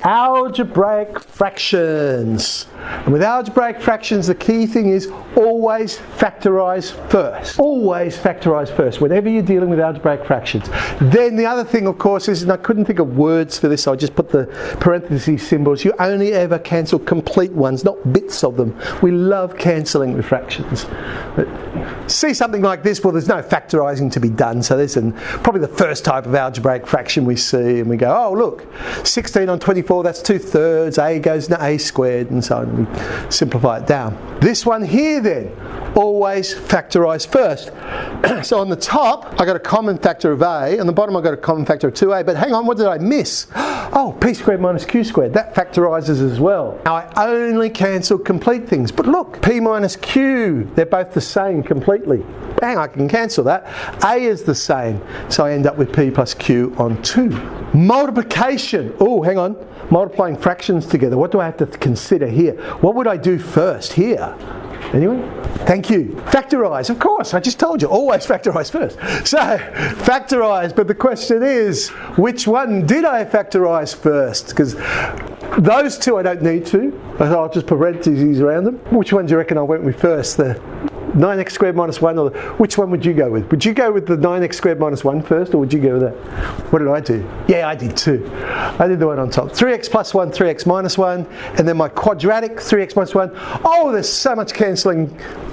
algebraic fractions. And with algebraic fractions, the key thing is always factorise first. Always factorise first whenever you're dealing with algebraic fractions. Then the other thing, of course, is, and I couldn't think of words for this, so I just put the parentheses symbols. You only ever cancel complete ones, not bits of them. We love cancelling with fractions. But see something like this, well, there's no factorising to be done, so this is probably the first type of algebraic fraction we see, and we go, oh look, 16 on 24, that's 2/3, a goes to a squared, and so on. We simplify it down. This one here then, always factorise first. So on the top, I got a common factor of a, on the bottom I got a common factor of 2a, but hang on, what did I miss? Oh, p squared minus q squared, that factorises as well. Now I only cancel complete things, but look, p minus q, they're both the same completely. Bang, I can cancel that. A is the same, so I end up with p plus q on 2. Multiplication, oh hang on, multiplying fractions together, what do I have to consider here? What would I do first here? Anyone? Thank you. Factorise, of course, I just told you, always factorise first. So, factorise, but the question is, which one did I factorise first? Because those two I don't need to, I'll just put parentheses around them. Which one do you reckon I went with first? The 9x squared minus 1, or which one would you go with? Would you go with the 9x squared minus 1 first, or would you go with that? What did I do? Yeah, I did too. I did the one on top. 3x plus 1, 3x minus 1, and then my quadratic 3x minus 1. Oh, there's so much cancelling.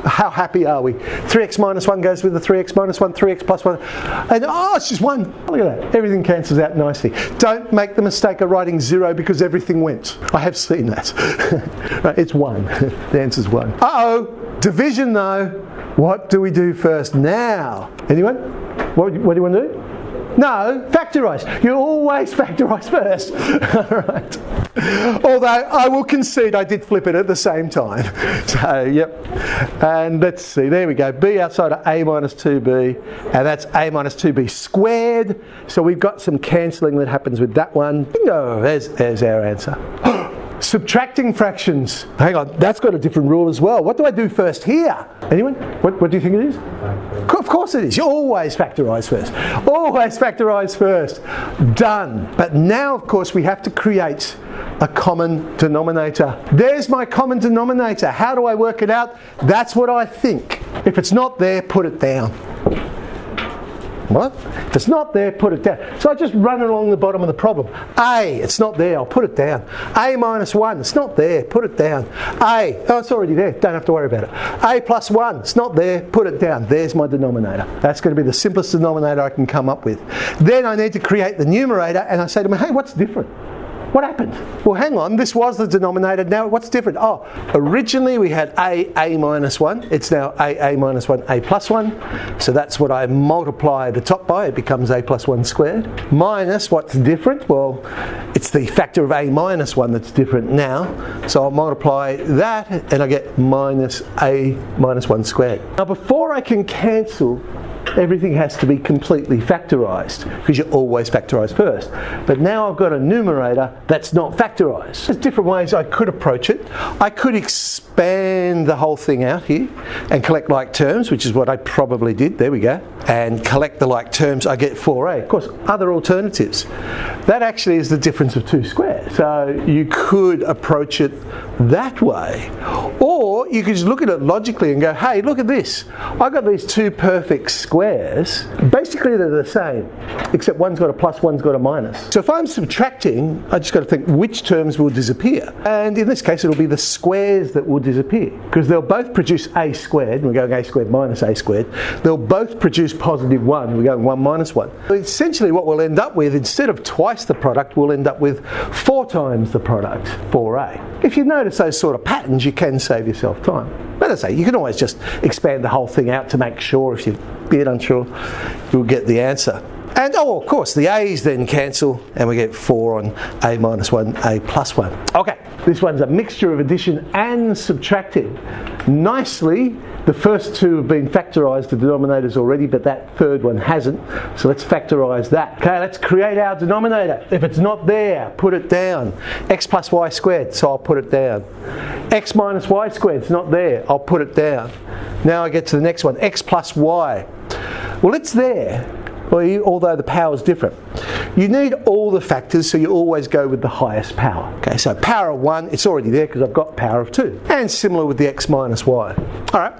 How happy are we? 3x minus 1 goes with the 3x minus 1, 3x plus 1, and oh, it's just 1. Look at that. Everything cancels out nicely. Don't make the mistake of writing 0 because everything went. I have seen that. Right, it's 1. The answer's 1. Uh-oh. Division though, what do we do first now? Anyone? What do you want to do? No, factorise. You always factorise first. Alright. Although I will concede I did flip it at the same time. So, yep. And let's see, there we go. B outside of a minus 2b, and that's a minus 2b squared. So we've got some cancelling that happens with that one. Bingo, there's our answer. Subtracting fractions. Hang on, that's got a different rule as well. What do I do first here? Anyone? What do you think it is? Of course it is. You always factorise first. Always factorise first. Done. But now, of course, we have to create a common denominator. There's my common denominator. How do I work it out? That's what I think. If it's not there, put it down. What? If it's not there, put it down. So I just run along the bottom of the problem. A, it's not there, I'll put it down. A minus 1, it's not there, put it down. A, oh, it's already there, don't have to worry about it. A plus 1, it's not there, put it down. There's my denominator. That's going to be the simplest denominator I can come up with. Then I need to create the numerator, and I say to me, hey, what's different? What happened? Well, hang on, this was the denominator, now what's different? Oh, originally we had a minus 1, it's now a minus 1, a plus 1, so that's what I multiply the top by, it becomes a plus 1 squared, minus what's different? Well, it's the factor of a minus 1 that's different now, so I'll multiply that and I get minus a minus 1 squared. Now before I can cancel, everything has to be completely factorised, because you always factorise first. But now I've got a numerator that's not factorised. There's different ways I could approach it. I could expand the whole thing out here and collect like terms, which is what I probably did. There we go. And collect the like terms, I get 4a. Of course, other alternatives. That actually is the difference of 2 squares. So you could approach it that way. Or you could just look at it logically and go, hey, look at this. I've got these two perfect squares. Basically they're the same, except one's got a plus, one's got a minus. So if I'm subtracting, I just got to think which terms will disappear. And in this case it'll be the squares that will disappear, because they'll both produce a squared, and we're going a squared minus a squared. They'll both produce positive 1, we're going 1 minus 1. So essentially what we'll end up with, instead of twice the product, we'll end up with 4 times the product, 4a. If you notice those sort of patterns, you can save yourself time. But as I say, you can always just expand the whole thing out to make sure, if you're a bit unsure, you'll get the answer. And oh, of course, the a's then cancel, and we get 4 on a minus 1, a plus 1. Okay, this one's a mixture of addition and subtracting. Nicely, the first two have been factorised, the denominators already, but that third one hasn't. So let's factorise that. Okay, let's create our denominator. If it's not there, put it down. X plus y squared, so I'll put it down. X minus y squared, it's not there, I'll put it down. Now I get to the next one, x plus y. Well, it's there, although the power is different. You need all the factors, so you always go with the highest power. Okay, so power of 1, it's already there because I've got power of 2. And similar with the x minus y. Alright,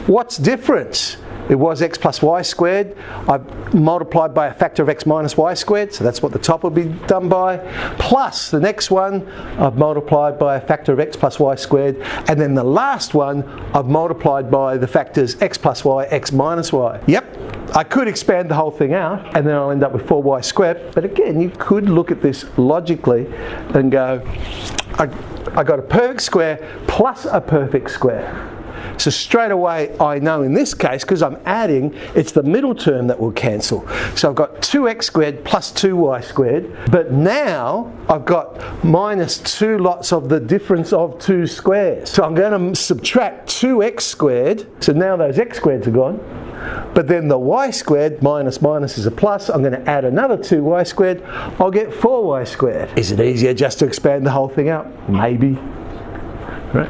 what's different? It was x plus y squared. I've multiplied by a factor of x minus y squared, so that's what the top will be done by. Plus the next one, I've multiplied by a factor of x plus y squared. And then the last one, I've multiplied by the factors x plus y, x minus y. Yep, I could expand the whole thing out, and then I'll end up with 4y squared. But again, you could look at this logically and go, I got a perfect square plus a perfect square. So straight away I know in this case, because I'm adding, it's the middle term that will cancel. So I've got 2x squared plus 2y squared, but now I've got minus 2 lots of the difference of 2 squares. So I'm going to subtract 2x squared, so now those x squareds are gone. But then the y squared, minus minus is a plus, I'm going to add another 2y squared, I'll get 4y squared. Is it easier just to expand the whole thing out? Maybe. Right?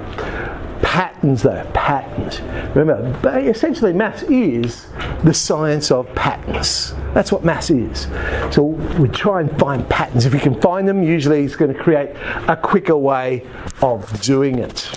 Patterns though, patterns. Remember, essentially maths is the science of patterns. That's what maths is. So we try and find patterns. If we can find them, usually it's going to create a quicker way of doing it.